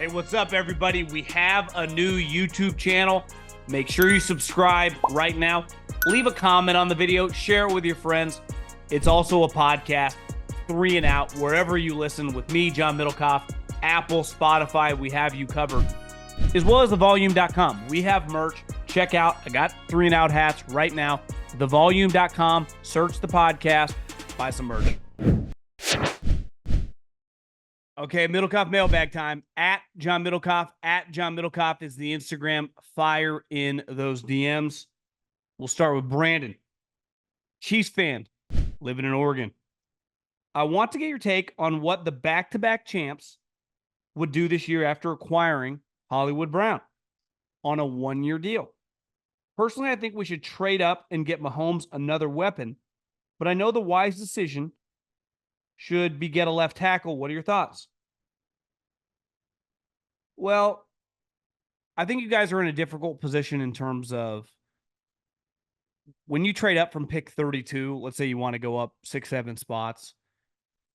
Hey, what's up, everybody? We have a new YouTube channel. Make sure you subscribe right now. Leave a comment on the video. Share it with your friends. It's also a podcast, 3 and Out, wherever you listen with me, John Middlekauff, Apple, Spotify. We have you covered, as well as thevolume.com. We have merch. Check out. I got 3 and Out hats right now. Thevolume.com. Search the podcast. Buy some merch. Okay, Middlekauff mailbag time. At John Middlekauff is the Instagram. Fire in those DMs. We'll start with Brandon. Chiefs fan, living in Oregon. I want to get your take on what the back-to-back champs would do this year after acquiring Hollywood Brown on a 1-year deal. Personally, I think we should trade up and get Mahomes another weapon, but I know the wise decision should be get a left tackle. What are your thoughts? Well, I think you guys are in a difficult position in terms of when you trade up from pick 32, let's say you want to go up 6, 7 spots,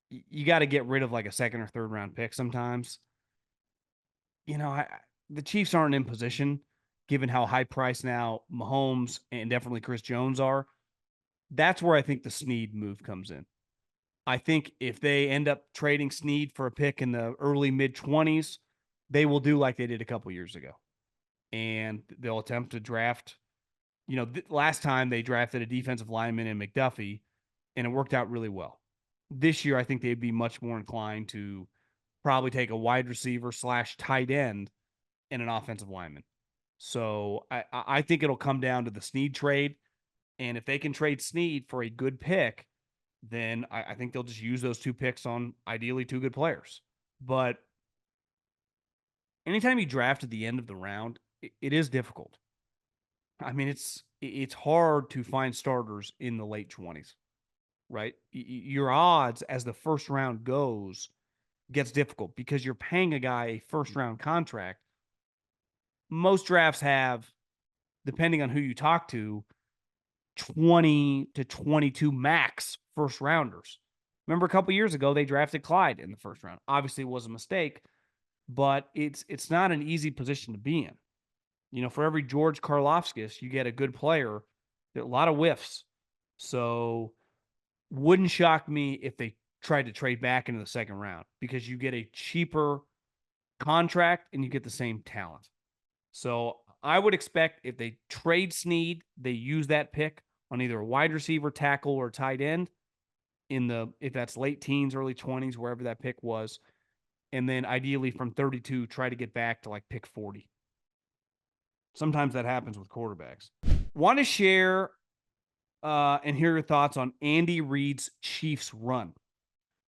you got to get rid of like a second or third round pick sometimes. You know, the Chiefs aren't in position, given how high priced now Mahomes and definitely Chris Jones are. That's where I think the Snead move comes in. I think if they end up trading Snead for a pick in the early mid-20s, they will do like they did a couple years ago. And they'll attempt to draft, last time they drafted a defensive lineman in McDuffie, and it worked out really well. This year, I think they'd be much more inclined to probably take a wide receiver / tight end and an offensive lineman. So I think it'll come down to the Snead trade. And if they can trade Snead for a good pick, then I think they'll just use those 2 picks on ideally 2 good players. But anytime you draft at the end of the round, it is difficult. I mean, it's hard to find starters in the late 20s, right? Your odds as the first round goes gets difficult because you're paying a guy a first round contract. Most drafts have, depending on who you talk to, 20 to 22 max first rounders. Remember a couple years ago, they drafted Clyde in the first round. Obviously, it was a mistake, but it's not an easy position to be in. For every George Karlaftis, you get a good player. There are a lot of whiffs. So wouldn't shock me if they tried to trade back into the second round because you get a cheaper contract and you get the same talent. So I would expect if they trade Snead, they use that pick on either a wide receiver, tackle, or tight end if that's late teens, early 20s, wherever that pick was. And then ideally from 32, try to get back to like pick 40. Sometimes that happens with quarterbacks. Want to share and hear your thoughts on Andy Reid's Chiefs run.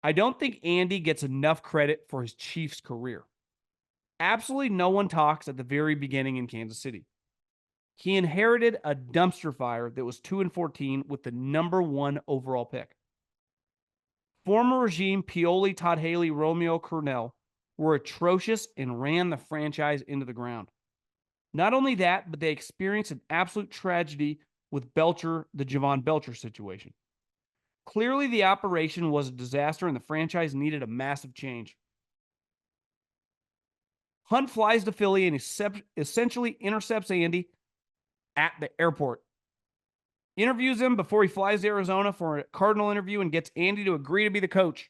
I don't think Andy gets enough credit for his Chiefs career. Absolutely no one talks at the very beginning in Kansas City. He inherited a dumpster fire that was 2-14 with the number 1 overall pick. Former regime Pioli, Todd Haley, Romeo Crennel were atrocious and ran the franchise into the ground. Not only that, but they experienced an absolute tragedy with Belcher, the Javon Belcher situation. Clearly, the operation was a disaster and the franchise needed a massive change. Hunt flies to Philly and essentially intercepts Andy at the airport. Interviews him before he flies to Arizona for a Cardinal interview and gets Andy to agree to be the coach.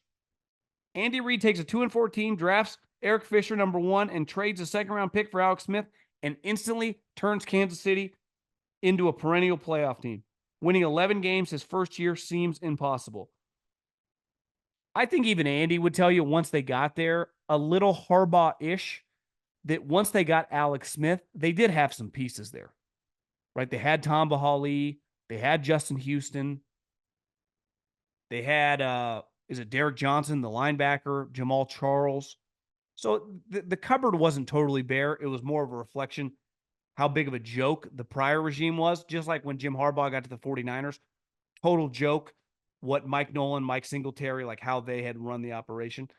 Andy Reid takes a 2-14, drafts Eric Fisher number 1, and trades a second-round pick for Alex Smith and instantly turns Kansas City into a perennial playoff team. Winning 11 games his first year seems impossible. I think even Andy would tell you once they got there, a little Harbaugh-ish, that once they got Alex Smith, they did have some pieces there, right? They had Tom Bahali. They had Justin Houston. They had, Derek Johnson, the linebacker, Jamal Charles. So the cupboard wasn't totally bare. It was more of a reflection how big of a joke the prior regime was, just like when Jim Harbaugh got to the 49ers. Total joke what Mike Nolan, Mike Singletary, like how they had run the operation.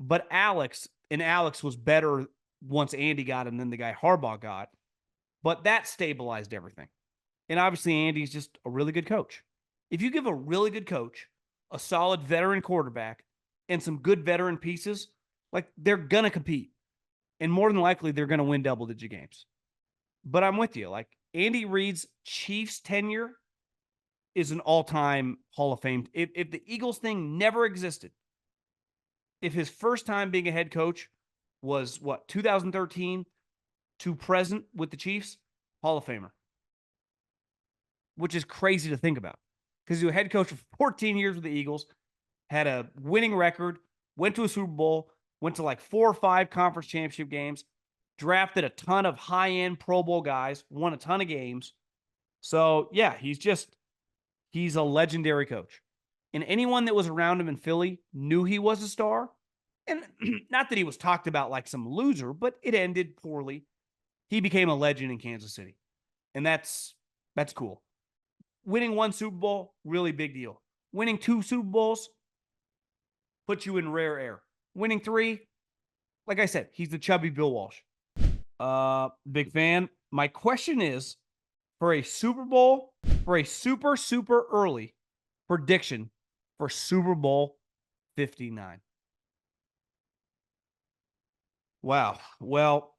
But Alex was better once Andy got him than the guy Harbaugh got. But that stabilized everything. And obviously Andy's just a really good coach. If you give a really good coach, a solid veteran quarterback, and some good veteran pieces, like they're going to compete. And more than likely, they're going to win double-digit games. But I'm with you. Like, Andy Reid's Chiefs tenure is an all-time Hall of Fame. If the Eagles thing never existed, if his first time being a head coach was, 2013 to present with the Chiefs, Hall of Famer. Which is crazy to think about. Because he was a head coach for 14 years with the Eagles, had a winning record, went to a Super Bowl, went to like 4 or 5 conference championship games, drafted a ton of high-end Pro Bowl guys, won a ton of games. So, yeah, he's a legendary coach. And anyone that was around him in Philly knew he was a star. And not that he was talked about like some loser, but it ended poorly. He became a legend in Kansas City. And that's cool. Winning 1 Super Bowl, really big deal. Winning 2 Super Bowls puts you in rare air. Winning 3, like I said, he's the chubby Bill Walsh. Big fan. My question is, for a Super Bowl, for a super, super early prediction for Super Bowl 59. Wow. Well,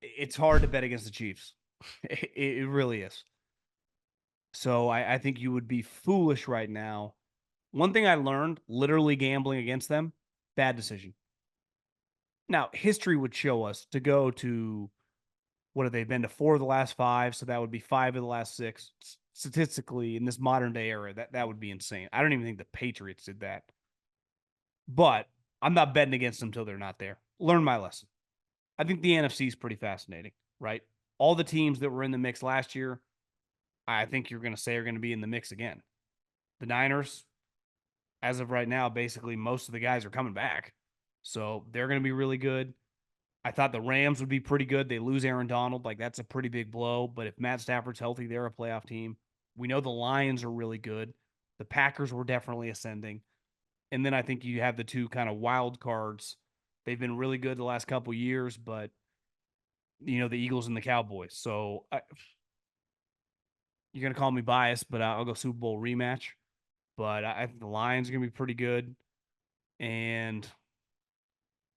it's hard to bet against the Chiefs. It really is. So I think you would be foolish right now. One thing I learned, literally gambling against them, bad decision. Now, history would show us to go to, what have they been to 4 of the last 5? So that would be 5 of the last 6. Statistically, in this modern day era, that would be insane. I don't even think the Patriots did that. But I'm not betting against them until they're not there. Learn my lesson. I think the NFC is pretty fascinating, right? All the teams that were in the mix last year, I think you're going to say are going to be in the mix again. The Niners, as of right now, basically most of the guys are coming back. So they're going to be really good. I thought the Rams would be pretty good. They lose Aaron Donald. Like, that's a pretty big blow. But if Matt Stafford's healthy, they're a playoff team. We know the Lions are really good. The Packers were definitely ascending. And then I think you have the 2 kind of wild cards. They've been really good the last couple years, but, the Eagles and the Cowboys. So you're going to call me biased, but I'll go Super Bowl rematch. But I think the Lions are going to be pretty good. And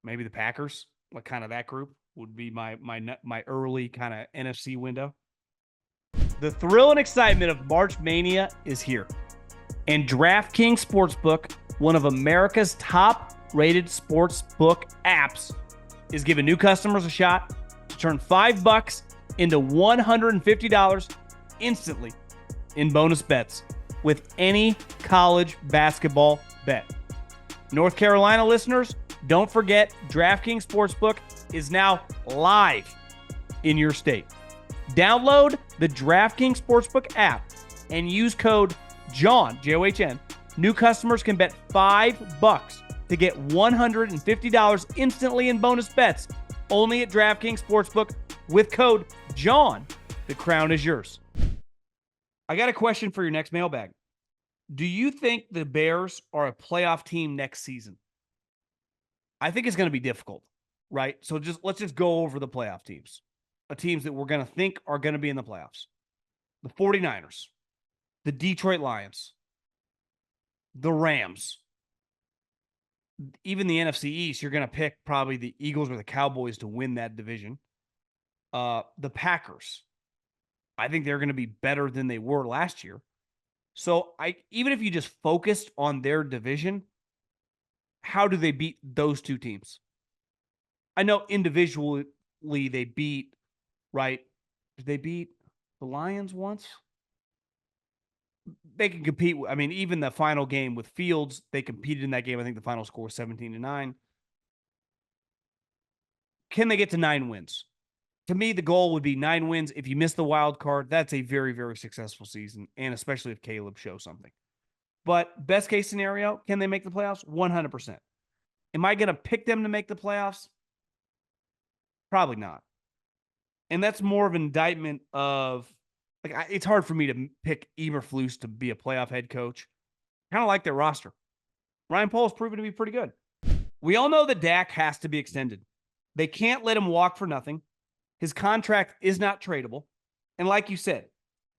maybe the Packers, like kind of that group, would be my early kind of NFC window. The thrill and excitement of March Mania is here. And DraftKings Sportsbook, one of America's top-rated sportsbook apps, is giving new customers a shot to turn $5 into $150 instantly in bonus bets with any college basketball bet. North Carolina listeners, don't forget DraftKings Sportsbook is now live in your state. Download the DraftKings Sportsbook app and use code JOHN, J-O-H-N. New customers can bet $5 to get $150 instantly in bonus bets only at DraftKings Sportsbook with code JOHN. The crown is yours. I got a question for your next mailbag. Do you think the Bears are a playoff team next season? I think it's going to be difficult, right? So let's just go over the playoff teams. The teams that we're going to think are going to be in the playoffs. The 49ers, the Detroit Lions, the Rams. Even the NFC East, you're going to pick probably the Eagles or the Cowboys to win that division. The Packers. I think they're going to be better than they were last year. So even if you just focused on their division, how do they beat those 2 teams? I know individually they beat, right? Did they beat the Lions once? They can compete. I mean, even the final game with Fields, they competed in that game. I think the final score was 17-9. Can they get to 9 wins? To me, the goal would be 9 wins. If you miss the wild card, that's a very, very successful season, and especially if Caleb shows something. But best case scenario, can they make the playoffs? 100%. Am I going to pick them to make the playoffs? Probably not. And that's more of an indictment of, like, it's hard for me to pick Eberflus to be a playoff head coach. Kind of like their roster. Ryan Poles proven to be pretty good. We all know that Dak has to be extended. They can't let him walk for nothing. His contract is not tradable. And like you said,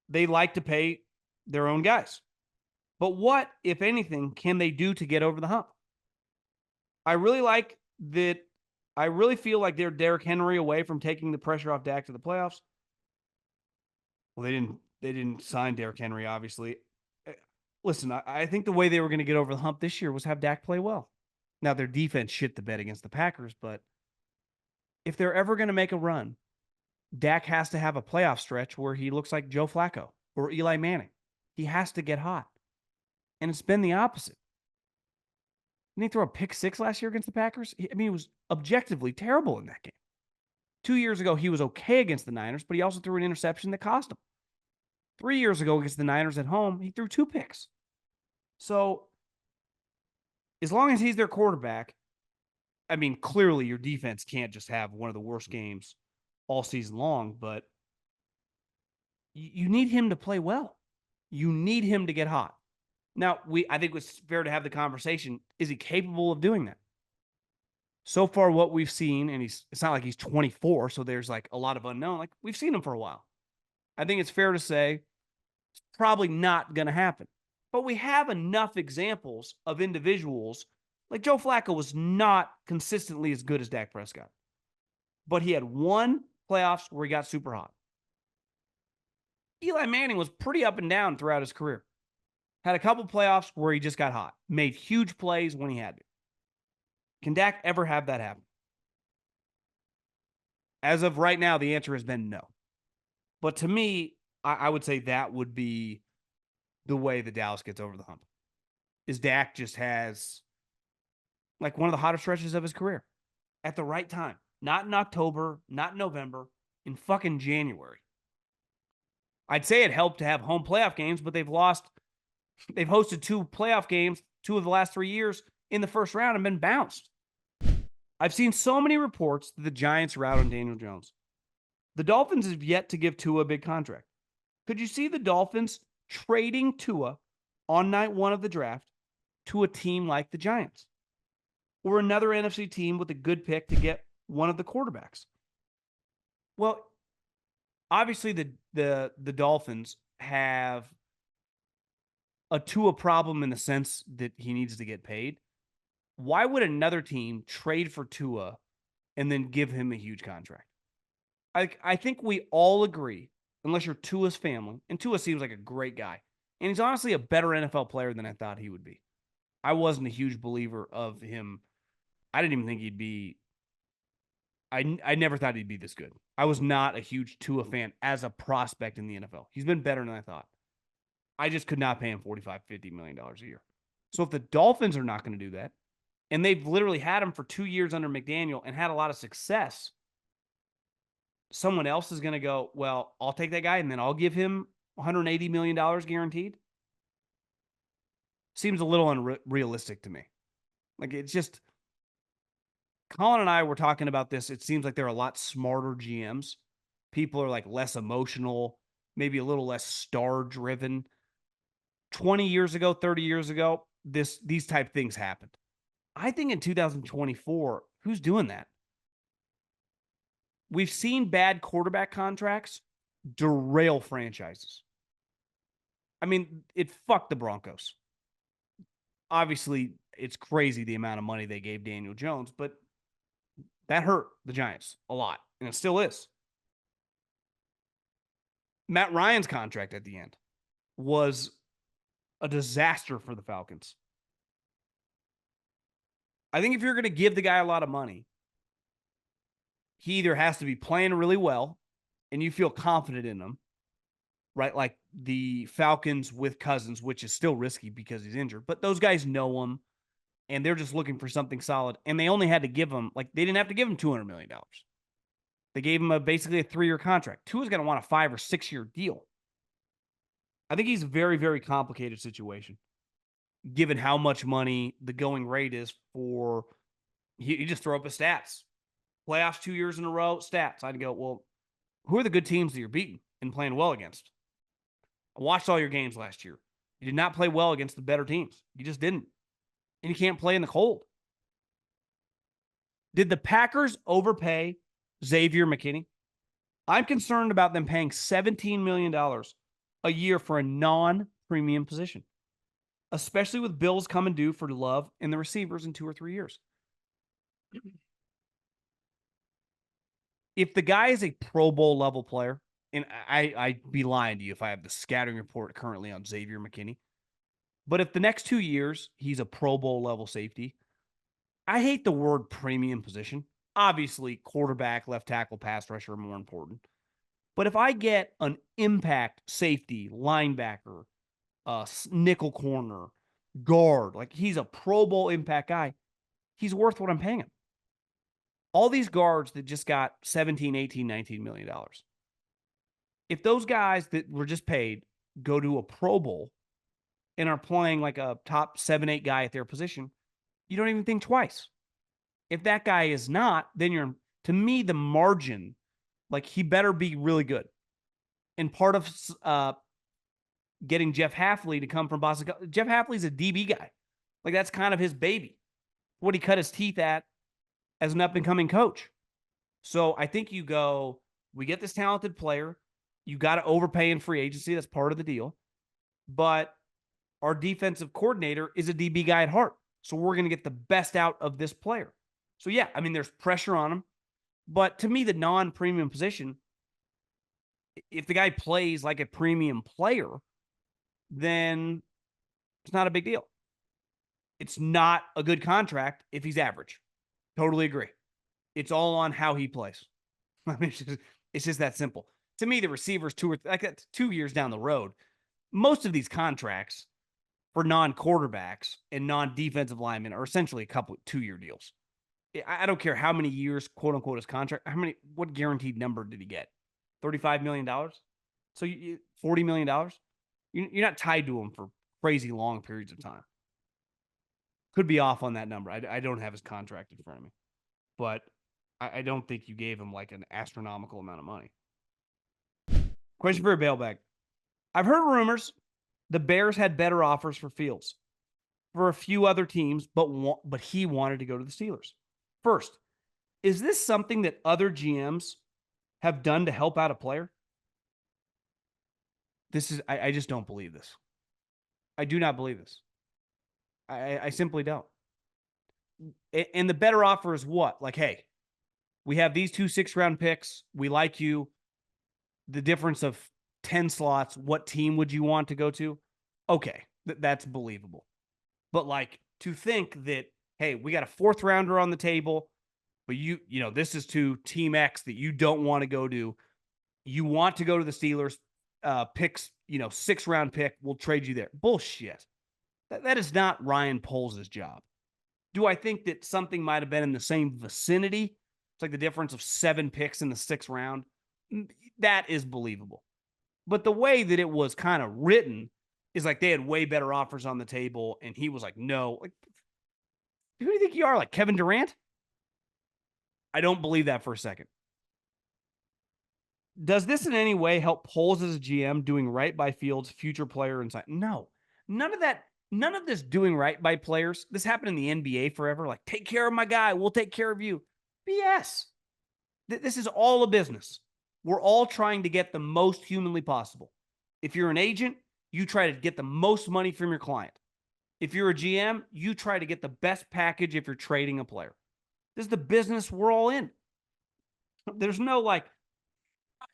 they like to pay their own guys. But what, if anything, can they do to get over the hump? I really like that I really feel like they're Derrick Henry away from taking the pressure off Dak to the playoffs. Well, they didn't sign Derrick Henry, obviously. Listen, I think the way they were going to get over the hump this year was have Dak play well. Now, their defense shit the bed against the Packers, but if they're ever going to make a run, Dak has to have a playoff stretch where he looks like Joe Flacco or Eli Manning. He has to get hot. And it's been the opposite. Didn't he throw a pick six last year against the Packers? I mean, he was objectively terrible in that game. 2 years ago, he was okay against the Niners, but he also threw an interception that cost him. 3 years ago against the Niners at home, he threw 2 picks. So, as long as he's their quarterback, I mean, clearly your defense can't just have one of the worst games all season long, but you need him to play well. You need him to get hot. Now, I think it's fair to have the conversation. Is he capable of doing that? So far, what we've seen, and it's not like he's 24, so there's like a lot of unknown. Like, we've seen him for a while. I think it's fair to say it's probably not going to happen. But we have enough examples of individuals. Like Joe Flacco was not consistently as good as Dak Prescott. But he had one playoffs where he got super hot. Eli Manning was pretty up and down throughout his career. Had a couple playoffs where he just got hot. Made huge plays when he had to. Can Dak ever have that happen? As of right now, the answer has been no. But to me, I would say that would be the way that Dallas gets over the hump. Is Dak just has like one of the hotter stretches of his career at the right time. Not in October, not in November, in fucking January. I'd say it helped to have home playoff games, but they've hosted 2 playoff games 2 of the last 3 years in the first round and been bounced. I've seen so many reports that the Giants are out on Daniel Jones. The Dolphins have yet to give Tua a big contract. Could you see the Dolphins trading Tua on night 1 of the draft to a team like the Giants? Or another NFC team with a good pick to get one of the quarterbacks? Well, obviously the Dolphins have a Tua problem in the sense that he needs to get paid. Why would another team trade for Tua and then give him a huge contract? I think we all agree, unless you're Tua's family, and Tua seems like a great guy, and he's honestly a better NFL player than I thought he would be. I wasn't a huge believer of him. I didn't even think he'd be. I never thought he'd be this good. I was not a huge Tua fan as a prospect in the NFL. He's been better than I thought. I just could not pay him $45-50 million a year. So if the Dolphins are not going to do that, and they've literally had him for 2 years under McDaniel and had a lot of success, someone else is going to go, well, I'll take that guy and then I'll give him $180 million guaranteed. Seems a little unrealistic to me. Like, it's just, Colin and I were talking about this. It seems like they're a lot smarter GMs. People are like less emotional, maybe a little less star driven. 20 years ago, 30 years ago, these type things happened. I think in 2024, who's doing that? We've seen bad quarterback contracts derail franchises. I mean, it fucked the Broncos. Obviously, it's crazy the amount of money they gave Daniel Jones, but that hurt the Giants a lot, and it still is. Matt Ryan's contract at the end was a disaster for the Falcons. I think if you're going to give the guy a lot of money, he either has to be playing really well and you feel confident in him, right? Like the Falcons with Cousins, which is still risky because he's injured, but those guys know him and they're just looking for something solid. And they only had to give him, like, they didn't have to give him $200 million. They gave him basically a 3-year contract. Tua's going to want a 5 or 6 year deal. I think he's a very, very complicated situation, given how much money the going rate is for, he just throw up his stats. Playoffs 2 years in a row, stats. I'd go, well, who are the good teams that you're beating and playing well against? I watched all your games last year. You did not play well against the better teams. You just didn't. And you can't play in the cold. Did the Packers overpay Xavier McKinney? I'm concerned about them paying $17 million a year for a non-premium position, especially with bills coming due for Love and the receivers in 2 or 3 years. If the guy is a Pro Bowl level player, and I'd be lying to you if I have the scattering report currently on Xavier McKinney, but if the next 2 years he's a Pro Bowl level safety, I hate the word premium position. Obviously, quarterback, left tackle, pass rusher are more important. But if I get an impact safety, linebacker, nickel corner, guard, like he's a Pro Bowl impact guy, he's worth what I'm paying him. All these guards that just got 17, 18, 19 million dollars. If those guys that were just paid go to a Pro Bowl and are playing like a top 7, 8 guy at their position, you don't even think twice. If that guy is not, then you're, to me, the margin, like he better be really good. And part of getting Jeff Hafley to come from Boston, Jeff Hafley's a DB guy. Like that's kind of his baby. What he cut his teeth at as an up and coming coach. So I think you go, we get this talented player. You got to overpay in free agency. That's part of the deal. But our defensive coordinator is a DB guy at heart. So we're going to get the best out of this player. So yeah, I mean, there's pressure on him. But to me, the non-premium position, if the guy plays like a premium player, then it's not a big deal. It's not a good contract if he's average. Totally agree. It's all on how he plays. I mean, it's just that simple. To me, the receivers 2 years down the road, most of these contracts for non-quarterbacks and non-defensive linemen are essentially a couple 2-year deals. I don't care how many years, quote unquote, his contract. What guaranteed number did he get? $35 million. So $40 million. You're not tied to him for crazy long periods of time. Could be off on that number. I don't have his contract in front of me, but I don't think you gave him like an astronomical amount of money. Question for a mailbag. I've heard rumors the Bears had better offers for Fields for a few other teams, but he wanted to go to the Steelers. First, is this something that other GMs have done to help out a player? I just don't believe this. I do not believe this. I simply don't. And the better offer is what? Like, hey, we have these 2 6-round picks. We like you. The difference of 10 slots. What team would you want to go to? Okay, that's believable. But like to think that, hey, we got a 4th rounder on the table, but you know, this is to Team X that you don't want to go to. You want to go to the Steelers, picks, 6th-round pick. We'll trade you there. Bullshit. That is not Ryan Poles' job. Do I think that something might have been in the same vicinity? It's like the difference of 7 picks in the 6th round. That is believable. But the way that it was kind of written is like they had way better offers on the table, and he was like, no. Like, who do you think you are? Like Kevin Durant? I don't believe that for a second. Does this in any way help Poles as a GM doing right by Fields, future player inside? No. None of that. None of this doing right by players. This happened in the NBA forever. Like, take care of my guy. We'll take care of you. BS. This is all a business. We're all trying to get the most humanly possible. If you're an agent, you try to get the most money from your client. If you're a GM, you try to get the best package if you're trading a player. This is the business we're all in. There's no like,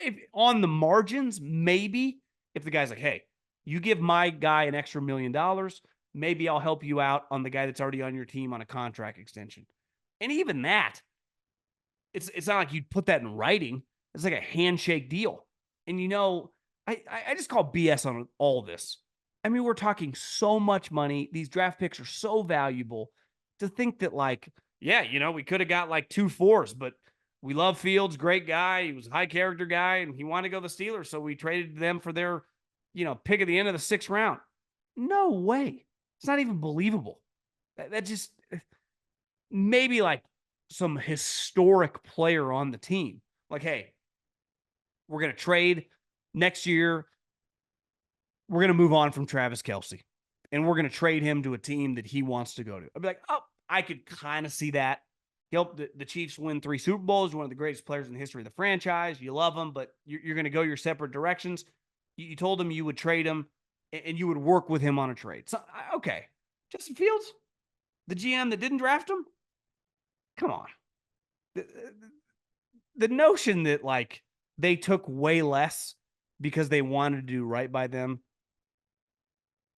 if on the margins, maybe if the guy's like, hey, you give my guy an extra $1 million, maybe I'll help you out on the guy that's already on your team on a contract extension. And even that, it's not like you'd put that in writing. It's like a handshake deal. And I just call BS on all this. I mean, we're talking so much money. These draft picks are so valuable to think that like, yeah, we could have got like 2 4s, but we love Fields, great guy. He was a high character guy and he wanted to go to the Steelers. So we traded them for their, pick at the end of the 6th round. No way. It's not even believable. That just maybe like some historic player on the team. Like, hey, we're going to trade next year. We're going to move on from Travis Kelce and we're going to trade him to a team that he wants to go to. I'd be like, oh, I could kind of see that. He helped the Chiefs win 3 Super Bowls, one of the greatest players in the history of the franchise. You love him, but you're going to go your separate directions. You told him you would trade him and you would work with him on a trade. So, okay. Justin Fields, the GM that didn't draft him, Come on. The, the notion that like they took way less because they wanted to do right by them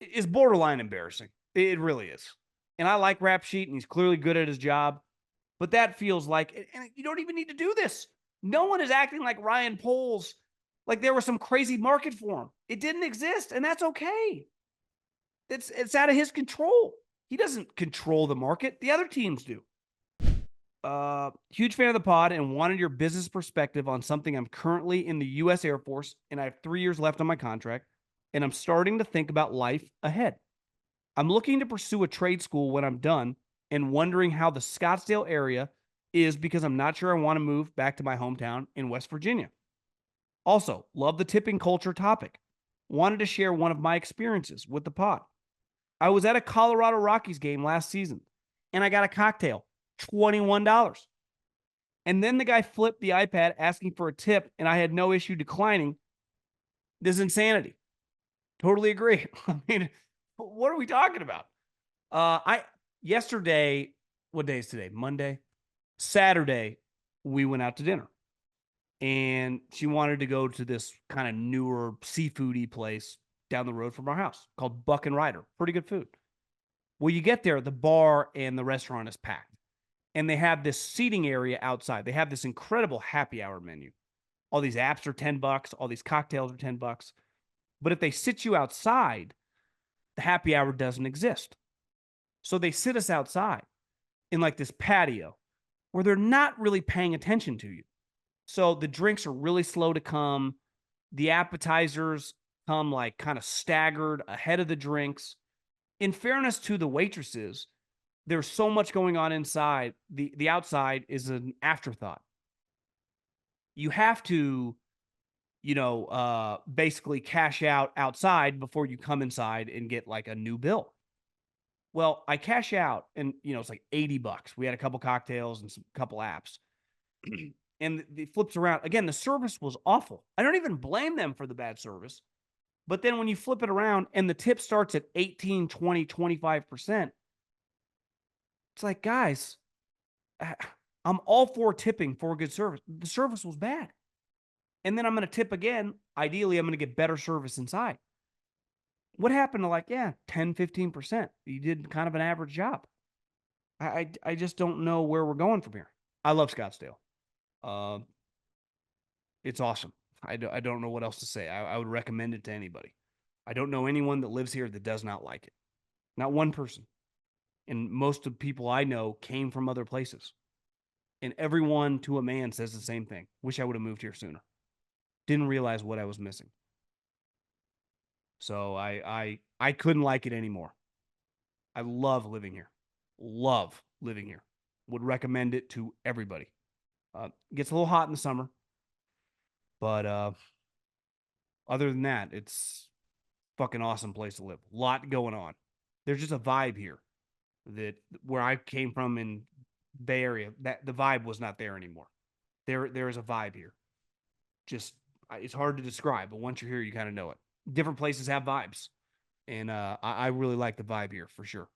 is borderline embarrassing. It really is. And I like Rap Sheet, and he's clearly good at his job. But that feels like, and you don't even need to do this. No one is acting like Ryan Poles, like there was some crazy market for him. It didn't exist, and that's okay. It's out of his control. He doesn't control the market. The other teams do. Huge fan of the pod and wanted your business perspective on something. I'm currently in the U.S. Air Force, and I have 3 years left on my contract, and I'm starting to think about life ahead. I'm looking to pursue a trade school when I'm done and wondering how the Scottsdale area is because I'm not sure I want to move back to my hometown in West Virginia. Also, love the tipping culture topic. Wanted to share one of my experiences with the pod. I was at a Colorado Rockies game last season, and I got a cocktail, $21. And then the guy flipped the iPad asking for a tip, and I had no issue declining. This is insanity. Totally agree. I mean, what are we talking about? Yesterday, what day is today? Monday? Saturday, we went out to dinner. And she wanted to go to this kind of newer seafoody place down the road from our house called Buck and Ryder. Pretty good food. Well, you get there, the bar and the restaurant is packed. And they have this seating area outside. They have this incredible happy hour menu. All these apps are $10, all these cocktails are $10. But if they sit you outside, the happy hour doesn't exist. So they sit us outside in like this patio where they're not really paying attention to you. So the drinks are really slow to come. The appetizers come like kind of staggered ahead of the drinks. In fairness to the waitresses, there's so much going on inside. The outside is an afterthought. You have to, basically cash out outside before you come inside and get like a new bill. Well, I cash out and, it's like $80. We had a couple cocktails and a couple apps. And it flips around. Again, the service was awful. I don't even blame them for the bad service. But then when you flip it around and the tip starts at 18, 20, 25%, it's like, guys, I'm all for tipping for good service. The service was bad. And then I'm going to tip again. Ideally, I'm going to get better service inside. What happened to 10, 15%? You did kind of an average job. I just don't know where we're going from here. I love Scottsdale. It's awesome. I don't know what else to say. I would recommend it to anybody. I don't know anyone that lives here that does not like it. Not one person. And most of the people I know came from other places. And everyone to a man says the same thing. Wish I would have moved here sooner. Didn't realize what I was missing. So I couldn't like it anymore. I love living here. Love living here. Would recommend it to everybody. Gets a little hot in the summer. But other than that, it's fucking awesome place to live. A lot going on. There's just a vibe here that where I came from in Bay Area, that the vibe was not there anymore. There is a vibe here. Just it's hard to describe, but once you're here, you kind of know it. Different places have vibes, and I really like the vibe here for sure.